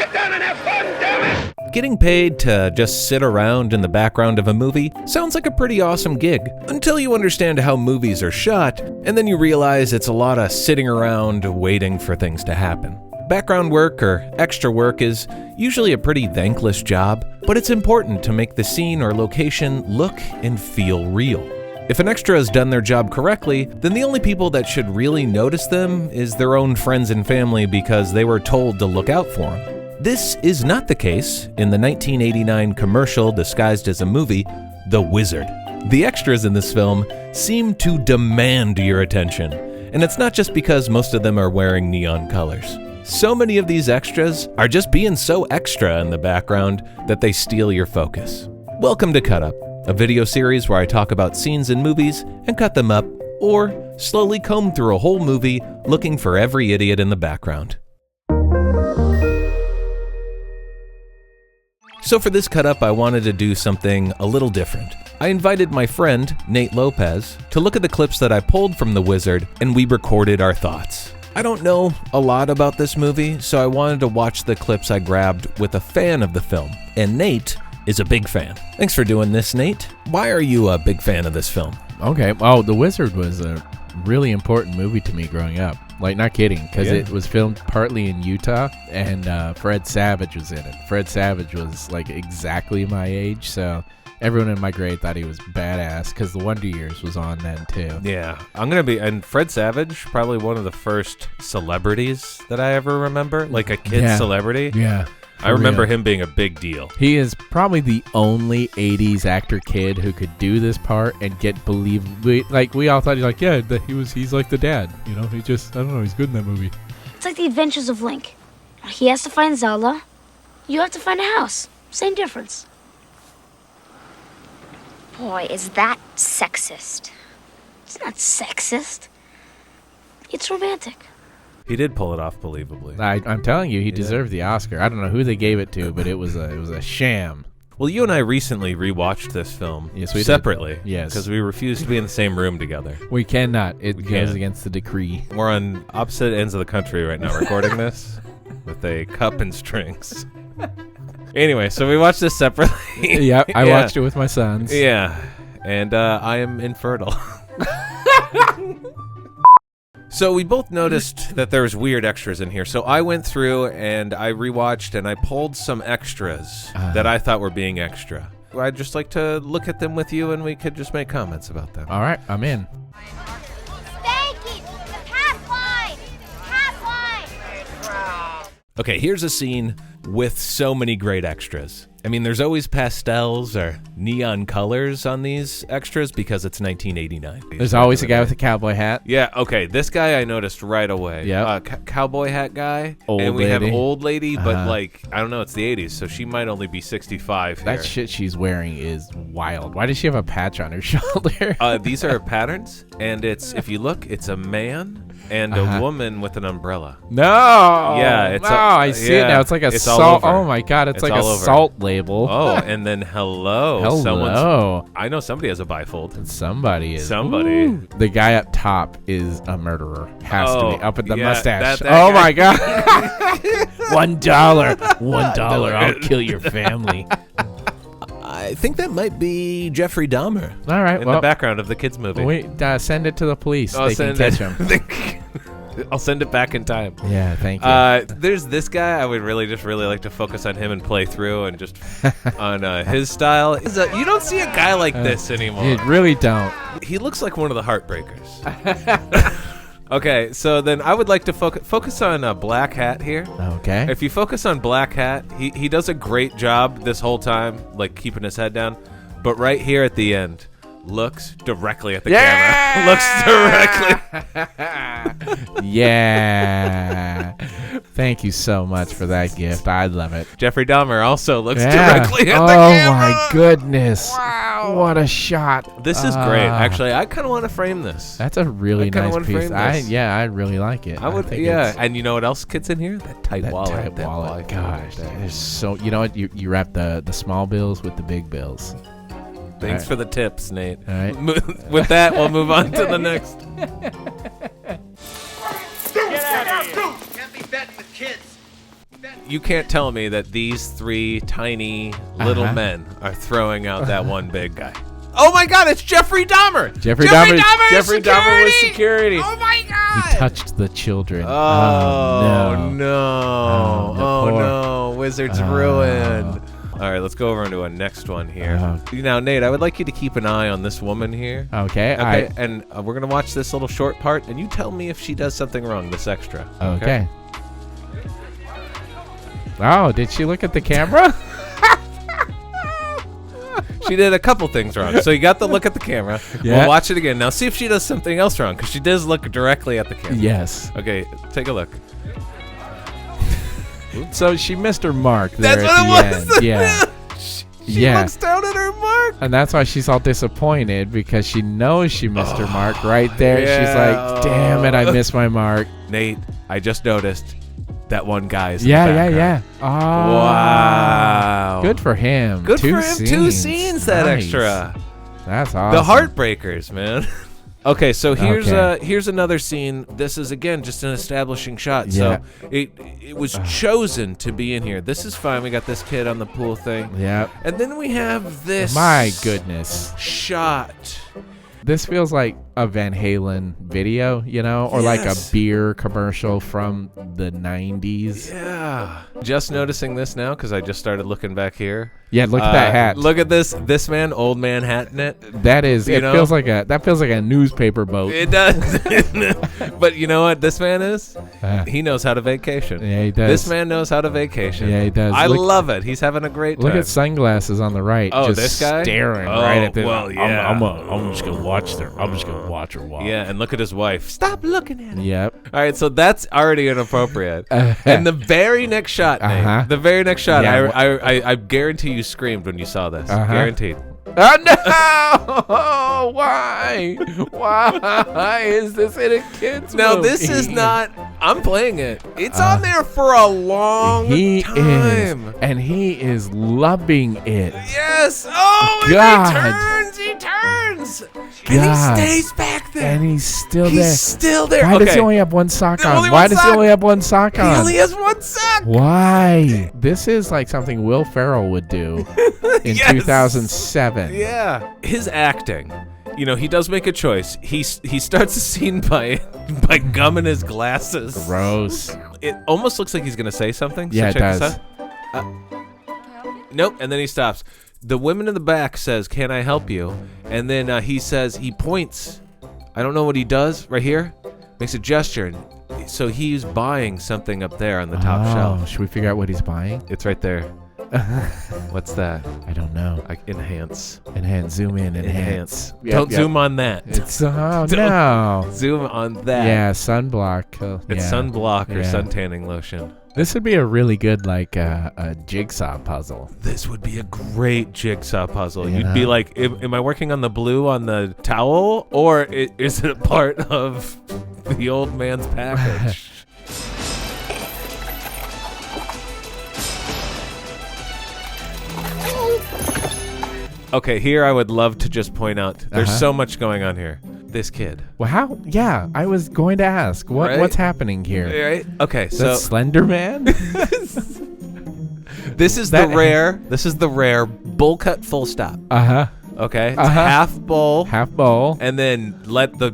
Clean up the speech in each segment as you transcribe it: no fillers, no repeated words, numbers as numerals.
Sit down and have fun, damn it! Getting paid to just sit around in the background of a movie sounds like a pretty awesome gig, until you understand how movies are shot, and then you realize it's a lot of sitting around waiting for things to happen. Background work or extra work is usually a pretty thankless job, but it's important to make the scene or location look and feel real. If an extra has done their job correctly, then the only people that should really notice them is their own friends and family because they were told to look out for them. This is not the case in the 1989 commercial disguised as a movie, The Wizard. The extras in this film seem to demand your attention, and it's not just because most of them are wearing neon colors. So many of these extras are just being so extra in the background that they steal your focus. Welcome to Cut Up, a video series where I talk about scenes in movies and cut them up, or slowly comb through a whole movie looking for every idiot in the background. So for this cut up, I wanted to do something a little different. I invited my friend, Nate Lopez, to look at the clips that I pulled from The Wizard, and we recorded our thoughts. I don't know a lot about this movie, so I wanted to watch the clips I grabbed with a fan of the film, and Nate is a big fan. Thanks for doing this, Nate. Why are you a big fan of this film? Okay, well, The Wizard was a really important movie to me growing up. Like, not kidding, because it was filmed partly in Utah, and Fred Savage was in it. Fred Savage was, like, exactly my age, so everyone in my grade thought he was badass, because The Wonder Years was on then, too. Yeah, and Fred Savage, probably one of the first celebrities that I ever remember, like a kid celebrity. Yeah. I remember him being a big deal. He is probably the only 80s actor kid who could do this part and get believably, like, we all thought, he's like the dad, you know, I don't know, he's good in that movie. It's like the Adventures of Link. He has to find Zelda, you have to find a house. Same difference. Boy, is that sexist. It's not sexist. It's romantic. He did pull it off believably. I'm telling you, he deserved the Oscar. I don't know who they gave it to, but it was a sham. Well, you and I recently rewatched this film separately. Yes. Because we refused to be in the same room together. We cannot. It goes against the decree. We're on opposite ends of the country right now recording this with a cup and strings. Anyway, so we watched this separately. Yeah, I watched it with my sons. Yeah, and I am infertile. So we both noticed that there's weird extras in here. So I went through and I rewatched and I pulled some extras that I thought were being extra. I'd just like to look at them with you and we could just make comments about them. All right, I'm in. Spanky! The pass line! Pass line! Okay, here's a scene with so many great extras. I mean, there's always pastels or neon colors on these extras because it's 1989. There's always a guy with a cowboy hat. Yeah, okay, this guy I noticed right away. Yeah. Cowboy hat guy. Old and we lady. have old lady, but like, I don't know, it's the 80s, so she might only be 65 here. That shit she's wearing is wild. Why does she have a patch on her shoulder? These are patterns, and if you look, it's a man and a woman with an umbrella. No. Yeah, I see it now. It's like a salt. Oh my god, it's like a salt label. Oh, and then hello. Hello. I know somebody has a bifold. Somebody is. Somebody. Ooh. The guy up top is a murderer. Has to be. Up at the mustache. That my god. $1. $1. I'll kill your family. I think that might be Jeffrey Dahmer. All right. In the background of the kids' movie. Wait, send it to the police. They can catch him. I'll send it back in time. Yeah, thank you. There's this guy. I would really like to focus on him and play through and just on his style. You don't see a guy like this anymore. You really don't. He looks like one of the Heartbreakers. Okay, so then I would like to focus on Black Hat here. Okay. If you focus on Black Hat, he does a great job this whole time, like keeping his head down. But right here at the end, looks directly at the camera. Looks directly. Yeah. Thank you so much for that gift. I love it. Jeffrey Dahmer also looks directly at the camera. Oh my goodness. Wow. What a shot. This is great. Actually, I kind of want to frame this. That's a really nice piece. I really like it. I would, and you know what else gets in here? That tight wallet. Gosh, there's so, you know what? You wrap the small bills with the big bills. Thanks for the tips, Nate. All right. With that, we'll move on to the next. Get out of here. Can't be betting with kids. Bet you can't tell me that these 3 tiny little men are throwing out that one big guy. Oh my God, it's Jeffrey Dahmer! Jeffrey Dahmer was security. Oh my God! He touched the children. Oh, no. Oh, no. Wizard's ruined. All right, let's go over into a next one here. Now, Nate, I would like you to keep an eye on this woman here. Okay. And we're going to watch this little short part, and you tell me if she does something wrong, this extra. Okay. Oh, did she look at the camera? She did a couple things wrong. So you got the look at the camera. Yeah. We'll watch it again. Now see if she does something else wrong, because she does look directly at the camera. Yes. Okay, take a look. So she missed her mark there That's at what the it was. end. Yeah. She looks down at her mark. And that's why she's all disappointed, because she knows she missed her mark right there. Yeah. She's like, damn it, I missed my mark. Nate, I just noticed that one guy is Yeah. Oh. Wow. Good for him. Good for him. 2 scenes that Nice. extra. That's awesome. The Heartbreakers, man. Okay, so here's another scene. This is again just an establishing shot. Yeah. So it was chosen to be in here. This is fine. We got this kid on the pool thing. Yeah. And then we have this. My goodness. Shot. This feels like a Van Halen video, or like a Yes. beer commercial from the 90s. Yeah. Just noticing this now because I just started looking back here. Yeah, look at that hat. Look at this man, old man hat in it. That is, You it know? feels like a newspaper boat. It does. But you know what this man is? He knows how to vacation. Yeah, he does. This man knows how to vacation. Yeah, he does. I Look- love it. He's having a great time. Look at sunglasses on the right. Oh, just this guy? staring Oh, right at the. well, yeah. I'm just gonna watch her. I'm just gonna watch her walk. Yeah, and look at his wife. Stop looking at him. Yep. All right, so that's already inappropriate. And the very next shot, Nate, the very next shot, Yeah, I guarantee you screamed when you saw this. Uh-huh. Guaranteed. Oh no! Why? Why is this in a kid's Now, movie? this is not. I'm playing it. It's on there for a long He time. is, and he is loving it. Yes. Oh, God. and he turns. And God. he stays back there. And he's still there. He's still there. Why okay. does he only have one sock on? Only Why one does he sock? only have one sock He on? only has one sock. Why? This is like something Will Ferrell would do in Yes. 2007. Yeah. His acting. He does make a choice. He starts the scene by gumming his glasses. Gross. It almost looks like he's going to say something. Yeah, so it check does. this out. Nope, and then he stops. The woman in the back says, "Can I help you?" And then he points. I don't know what he does right here. Makes a gesture. So he's buying something up there on the top shelf. Should we figure out what he's buying? It's right there. What's that? I don't know. Enhance. Enhance. Zoom in. Enhance. Yep, Don't yep. zoom on that. It's no. Zoom on that. Yeah, sunblock. It's yeah. sunblock or Yeah. sun tanning lotion. This would be a really good a jigsaw puzzle. This would be a great jigsaw puzzle. You You'd know? be like, am I working on the blue on the towel, or is it a part of the old man's package? Okay, here I would love to just point out, there's so much going on here. This kid. Well, how? Yeah, I was going to ask Right? what's happening here. Right? Okay, Is so that Slender Man? this is the rare bull cut full stop. Uh-huh. Okay? It's Uh-huh. half bowl. Half bowl. And then let the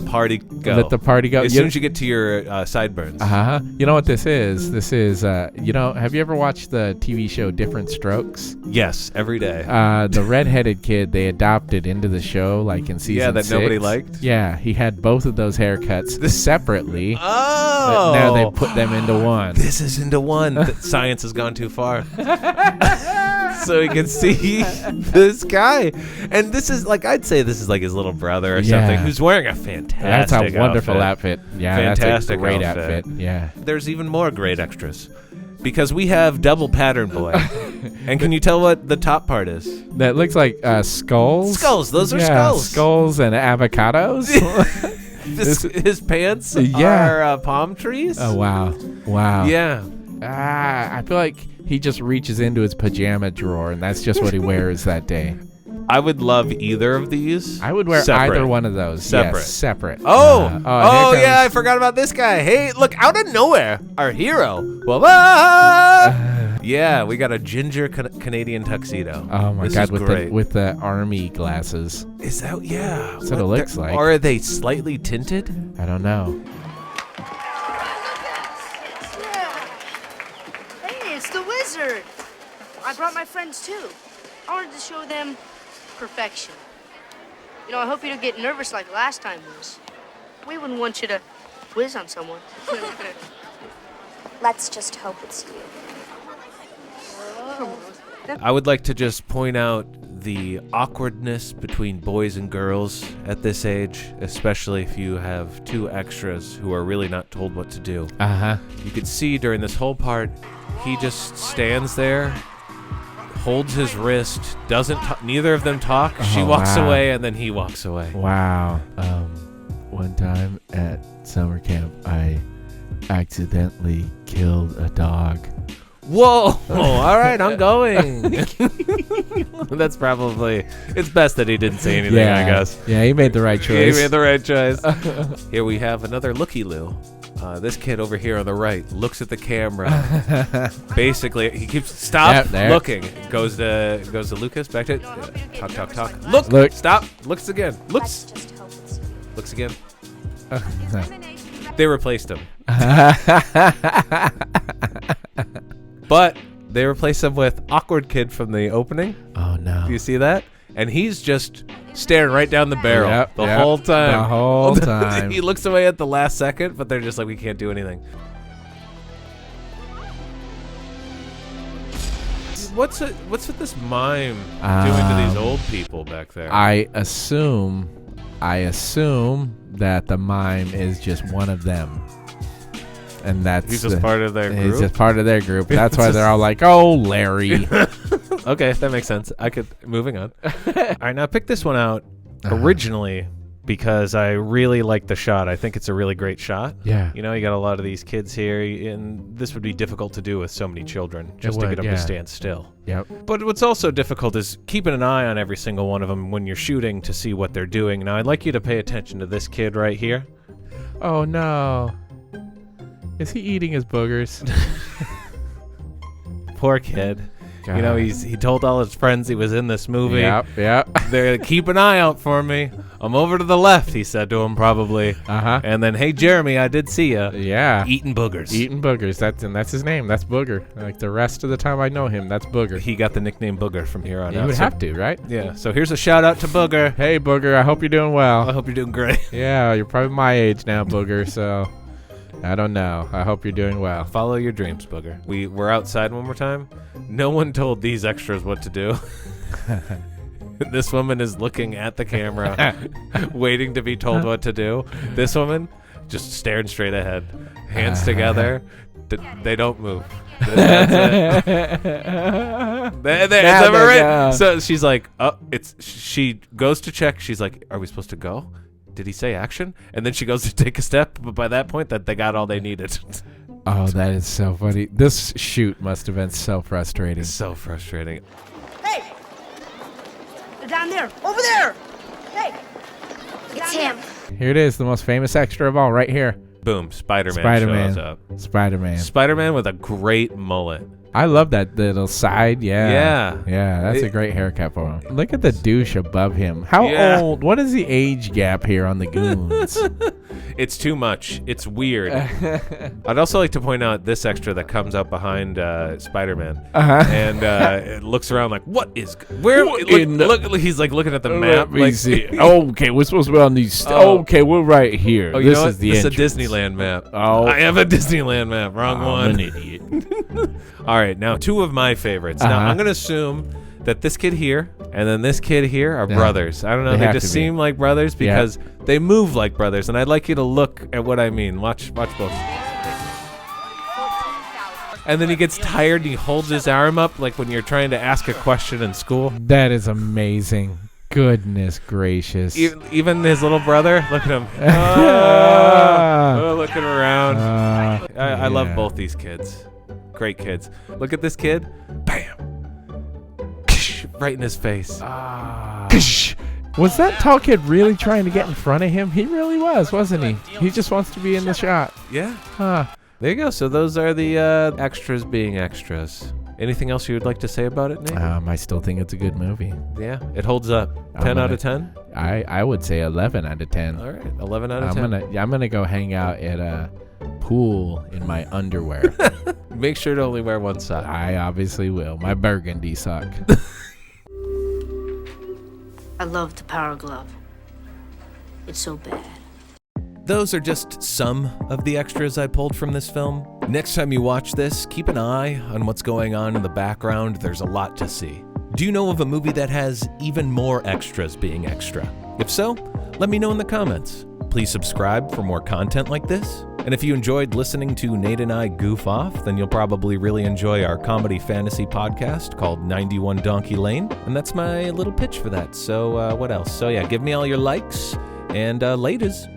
party go. Let the party go. As soon as you get to your sideburns. Uh-huh. You know what this is? This is, have you ever watched the TV show Different Strokes? Yes, every day. The redheaded kid they adopted into the show, like in season 6. that nobody liked? Yeah, he had both of those haircuts separately. Oh! But now they put them into one. This is into one. Science has gone too far. So you can see this guy. And this is, I'd say this is like his little brother or something, who's wearing a fantastic That's a wonderful outfit. Yeah, Fantastic that's a great outfit. Yeah. There's even more great extras. Because we have double pattern boy. And can you tell what the top part is? That looks like skulls. Skulls. Those are skulls. Skulls and avocados. His pants Yeah. are palm trees. Oh, wow. Yeah. I feel like he just reaches into his pajama drawer, and that's just what he wears that day. I would love either of these. I would wear separate. either one of those. Separate. Yes, separate. Oh, here yeah, I comes- forgot about this guy. Hey, look, out of nowhere, our hero. Yeah, we got a ginger Canadian tuxedo. Oh my This God, is with great. the army glasses. Is that, yeah. That's what it looks like. Or are they slightly tinted? I don't know. Hey, it's the wizard. I brought my friends too. I wanted to show them perfection. You know, I hope you don't get nervous like last time was. We wouldn't want you to whiz on someone. Let's just hope it's you. I would like to just point out the awkwardness between boys and girls at this age, especially if you have two extras who are really not told what to do. Uh-huh. You could see during this whole part, he just stands there, holds his wrist, neither of them talk. She walks wow. away, and then he walks away. Wow. One time at summer camp, I accidentally killed a dog. Whoa! All right, I'm going. That's probably, it's best that he didn't say anything, I guess. Yeah, he made the right choice. He made the right choice. Here we have another looky-loo. This kid over here on the right looks at the camera. Basically, he keeps stop looking. Goes to Lucas. Back to talk. Look. Stop. Looks again. Let's just hope it's you. Looks again. They replaced him, but they replaced him with awkward kid from the opening. Oh no! Do you see that? And he's just staring right down the barrel the whole time. The whole time. He looks away at the last second, but they're just like, we can't do anything. What's with this mime doing to these old people back there? I assume that the mime is just one of them. And that's he's just part of their group? He's just part of their group. That's why they're all like, "Oh, Larry." Okay, that makes sense. Moving on. All right, now pick this one out originally because I really like the shot. I think it's a really great shot. Yeah. You know, you got a lot of these kids here, and this would be difficult to do with so many children, just to get them to stand still. Yep. But what's also difficult is keeping an eye on every single one of them when you're shooting to see what they're doing. Now, I'd like you to pay attention to this kid right here. Oh, no. Is he eating his boogers? Poor kid. God. You know, he told all his friends he was in this movie. Yep. They're keep an eye out for me. I'm over to the left, he said to him probably. Uh-huh. And then, hey, Jeremy, I did see ya. Yeah. Eating boogers. Eating boogers. That's his name. That's Booger. Like the rest of the time I know him, that's Booger. He got the nickname Booger from here on out. You would have to, right? Yeah. So here's a shout out to Booger. Hey, Booger. I hope you're doing well. I hope you're doing great. Yeah, you're probably my age now, Booger, so I don't know. I hope you're doing well. Follow your dreams, Booger. We're outside one more time. No one told these extras what to do. This woman is looking at the camera, waiting to be told what to do. This woman just staring straight ahead, hands together. They don't move. That's it. Right? So she's like, she goes to check. She's like, are we supposed to go? Did he say action? And then she goes to take a step, but by that point, that they got all they needed. Oh, that is so funny. This shoot must have been so frustrating. It's so frustrating. Hey! They're down there. Over there! Hey! It's him. Here it is, the most famous extra of all, right here. Boom, Spider-Man shows up. Spider-Man. Spider-Man with a great mullet. I love that little side. Yeah. Yeah, that's a great haircut for him. Look at the douche above him. How old? What is the age gap here on the goons? It's too much. It's weird. I'd also like to point out this extra that comes up behind Spider-Man. And it looks around like, what is... Where... Look, he's like looking at the map. Let me see. Okay, we're supposed to be on these... Okay, we're right here. Oh, this is the This is a entrance. Disneyland map. Oh. I have a Disneyland map. Wrong one. I'm an idiot. All right, now two of my favorites. Now, I'm going to assume that this kid here and then this kid here are brothers. I don't know. They just seem like brothers because they move like brothers. And I'd like you to look at what I mean. Watch both. And then he gets tired and he holds his arm up like when you're trying to ask a question in school. That is amazing. Goodness gracious. Even his little brother, look at him. Looking around. I love both these kids. Great kids. Look at this kid. Bam. Right in his face. Was that tall kid really trying to get in front of him? He really was, wasn't he? He just wants to be in the shot. Yeah. Huh. There you go. So those are the extras being extras. Anything else you would like to say about it, Nate? I still think it's a good movie. Yeah, it holds up. 10 out of 10? I would say 11 out of 10. All right, 11 out of 10. I'm gonna go hang out at a pool in my underwear. Make sure to only wear one sock. I obviously will. My burgundy sock. I love the Power Glove. It's so bad. Those are just some of the extras I pulled from this film. Next time you watch this, keep an eye on what's going on in the background. There's a lot to see. Do you know of a movie that has even more extras being extra? If so, let me know in the comments. Please subscribe for more content like this. And if you enjoyed listening to Nate and I goof off, then you'll probably really enjoy our comedy fantasy podcast called 91 Donkey Lane. And that's my little pitch for that. So what else? So yeah, give me all your likes and laters.